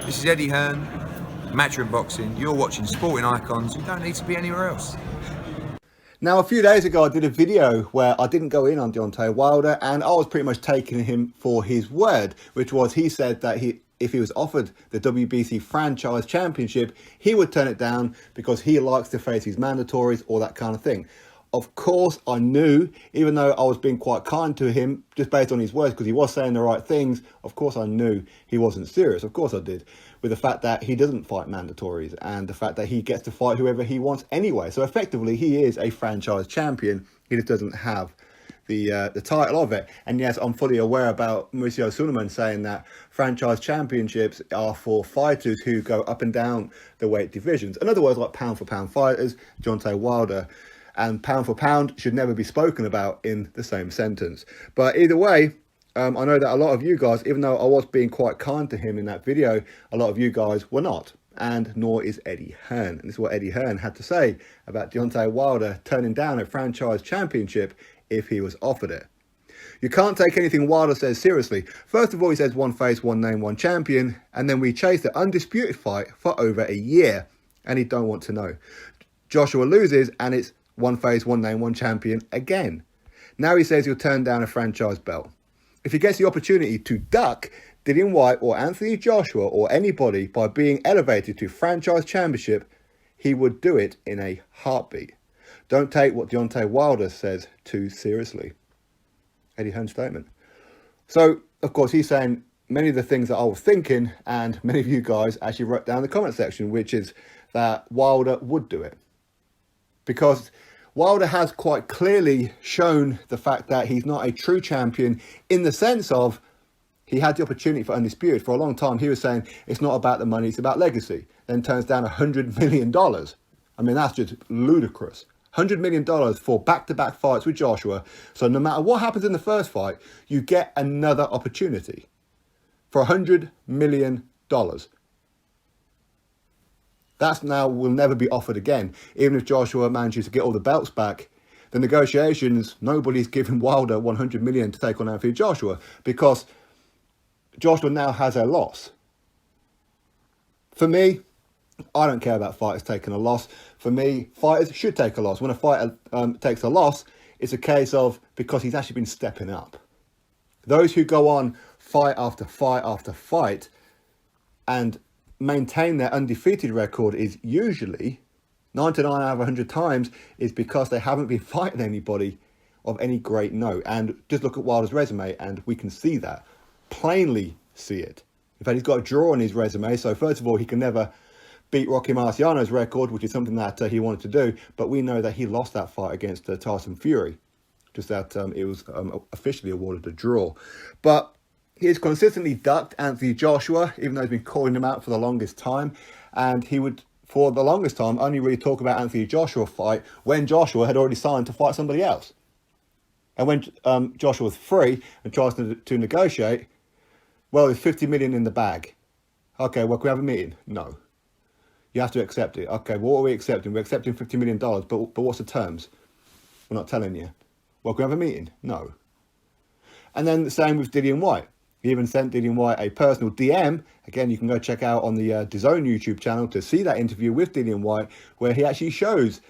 This is Eddie Hearn, Matchroom Boxing. You're watching Sporting Icons. You don't need to be anywhere else. Now, a few days ago, I did a video where I didn't go in on Deontay Wilder, and I was pretty much taking him for his word, which was he said that if he was offered the WBC Franchise Championship, he would turn it down because he likes to face his mandatories or that kind of thing. Of course, I knew, even though I was being quite kind to him, just based on his words, because he was saying the right things, of course I knew he wasn't serious. Of course I did. With the fact that he doesn't fight mandatories and the fact that he gets to fight whoever he wants anyway. So effectively, he is a franchise champion. He just doesn't have the title of it. And yes, I'm fully aware about Mauricio Suleiman saying that franchise championships are for fighters who go up and down the weight divisions. In other words, like pound for pound fighters, Deontay Wilder. And pound for pound should never be spoken about in the same sentence. But either way, I know that a lot of you guys, even though I was being quite kind to him in that video, a lot of you guys were not. And nor is Eddie Hearn. And this is what Eddie Hearn had to say about Deontay Wilder turning down a franchise championship if he was offered it. You can't take anything Wilder says seriously. First of all, he says one face, one name, one champion. And then we chased the undisputed fight for over a year. And he don't want to know. Joshua loses and it's one face, one name, one champion again. Now he says he'll turn down a franchise belt. If he gets the opportunity to duck Dillian Whyte or Anthony Joshua or anybody by being elevated to franchise championship, he would do it in a heartbeat. Don't take what Deontay Wilder says too seriously. Eddie Hearn's statement. So, of course, he's saying many of the things that I was thinking, and many of you guys actually wrote down in the comment section, which is that Wilder would do it. Because Wilder has quite clearly shown the fact that he's not a true champion in the sense of he had the opportunity for undisputed. For a long time, he was saying it's not about the money, it's about legacy. Then turns down $100 million. I mean, that's just ludicrous. $100 million for back-to-back fights with Joshua. So no matter what happens in the first fight, you get another opportunity for $100 million. That's now will never be offered again. Even if Joshua manages to get all the belts back, the negotiations, nobody's giving Wilder $100 million to take on Anthony Joshua because Joshua now has a loss. For me, I don't care about fighters taking a loss. For me, fighters should take a loss. When a fighter takes a loss, it's a case of because he's actually been stepping up. Those who go on fight after fight after fight and maintain their undefeated record is usually 99 out of 100 times is because they haven't been fighting anybody of any great note. And just look at Wilder's resume and we can see that, plainly see it. In fact, he's got a draw on his resume. So first of all, he can never beat Rocky Marciano's record, which is something that he wanted to do. But we know that he lost that fight against Tyson Fury, just that it was officially awarded a draw. But he's consistently ducked Anthony Joshua, even though he's been calling him out for the longest time. And he would, for the longest time, only really talk about Anthony Joshua fight when Joshua had already signed to fight somebody else. And when Joshua was free and tries to negotiate, well, there's $50 million in the bag. Okay, well, can we have a meeting? No. You have to accept it. Okay, well, what are we accepting? We're accepting $50 million, but what's the terms? We're not telling you. Well, can we have a meeting? No. And then the same with Dillian Whyte. He even sent Dillian Whyte a personal DM. Again, you can go check out on the DAZN YouTube channel to see that interview with Dillian Whyte, where he actually shows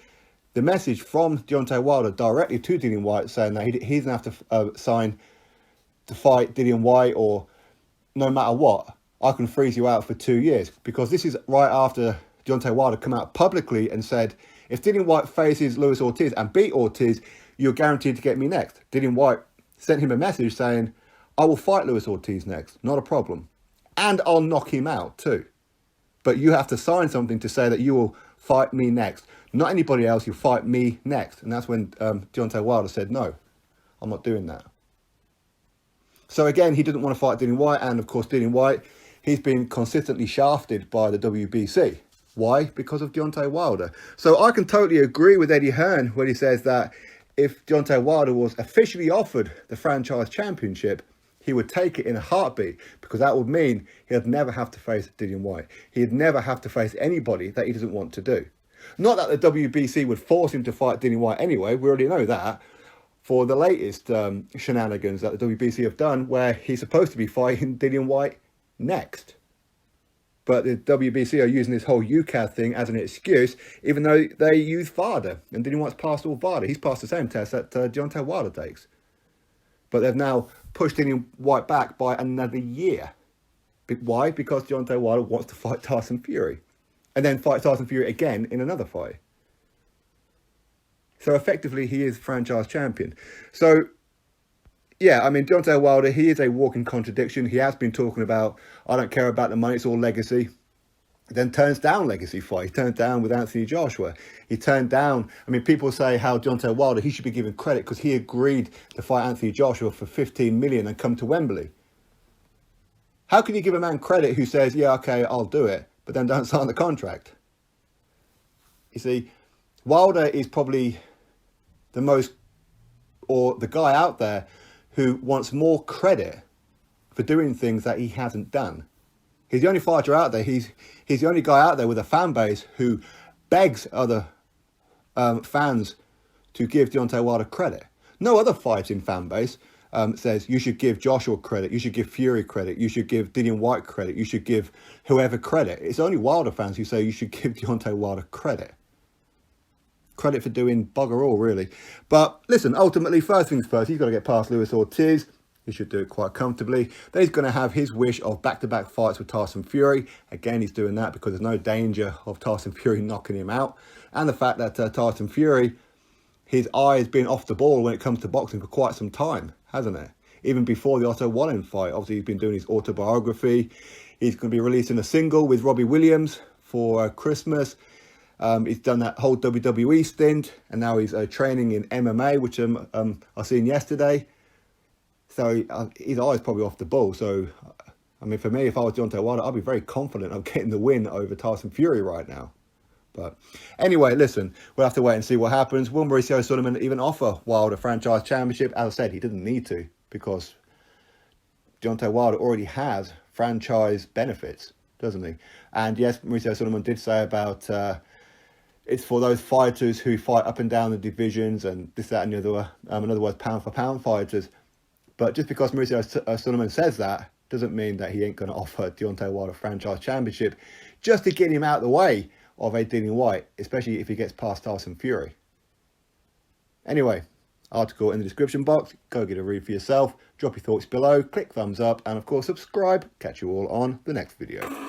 the message from Deontay Wilder directly to Dillian Whyte saying that he doesn't have to sign to fight Dillian Whyte, or no matter what, I can freeze you out for 2 years. Because this is right after Deontay Wilder come out publicly and said, if Dillian Whyte faces Luis Ortiz and beat Ortiz, you're guaranteed to get me next. Dillian Whyte sent him a message saying, I will fight Luis Ortiz next, not a problem. And I'll knock him out too. But you have to sign something to say that you will fight me next. Not anybody else, you fight me next. And that's when Deontay Wilder said, no, I'm not doing that. So again, he didn't want to fight Dillian Whyte. And of course, Dillian Whyte, he's been consistently shafted by the WBC. Why? Because of Deontay Wilder. So I can totally agree with Eddie Hearn when he says that if Deontay Wilder was officially offered the franchise championship, he would take it in a heartbeat, because that would mean he'd never have to face Dillian Whyte. He'd never have to face anybody that he doesn't want to do. Not that the WBC would force him to fight Dillian Whyte anyway. We already know that. For the latest shenanigans that the WBC have done, where he's supposed to be fighting Dillian Whyte next. But the WBC are using this whole UCAD thing as an excuse, even though they use VADA. And Dillian Whyte's passed all VADA. He's passed the same test that Deontay Wilder takes. But they've now pushed Dillian Whyte back by another year. Why? Because Deontay Wilder wants to fight Tyson Fury. And then fight Tyson Fury again in another fight. So effectively, he is franchise champion. So, yeah, I mean, Deontay Wilder, he is a walking contradiction. He has been talking about, I don't care about the money, it's all legacy. Then turns down legacy fight. He turned down with Anthony Joshua. He turned down, I mean, people say how Deontay Wilder, he should be given credit because he agreed to fight Anthony Joshua for 15 million and come to Wembley. How can you give a man credit who says, yeah, okay, I'll do it, but then don't sign the contract? You see, Wilder is probably the most, or the guy out there who wants more credit for doing things that he hasn't done. He's the only fighter out there. He's the only guy out there with a fan base who begs other fans to give Deontay Wilder credit. No other fighting fan base says you should give Joshua credit, you should give Fury credit, you should give Dillian Whyte credit, you should give whoever credit. It's only Wilder fans who say you should give Deontay Wilder credit. Credit for doing bugger all, really. But listen, ultimately, first things first, he's got to get past Luis Ortiz. He should do it quite comfortably. Then he's going to have his wish of back-to-back fights with Tyson Fury. Again, he's doing that because there's no danger of Tyson Fury knocking him out. And the fact that Tyson Fury, his eye has been off the ball when it comes to boxing for quite some time, hasn't it? Even before the Otto Wallin fight. Obviously, he's been doing his autobiography. He's going to be releasing a single with Robbie Williams for Christmas. He's done that whole WWE stint, and now he's training in MMA, which I seen yesterday. So his eye's probably off the ball. So, I mean, for me, if I was Deontay Wilder, I'd be very confident of getting the win over Tyson Fury right now. But anyway, listen, we'll have to wait and see what happens. Will Mauricio Sulaiman even offer Wilder a franchise championship? As I said, he didn't need to because Deontay Wilder already has franchise benefits, doesn't he? And yes, Mauricio Sulaiman did say about it's for those fighters who fight up and down the divisions and this, that, and the other. In other words, pound for pound fighters. But just because Mauricio Sulaiman says that doesn't mean that he ain't going to offer Deontay Wilder a franchise championship just to get him out of the way of a Dillian Whyte, especially if he gets past Tyson Fury. Anyway, article in the description box. Go get a read for yourself. Drop your thoughts below. Click thumbs up. And of course, subscribe. Catch you all on the next video.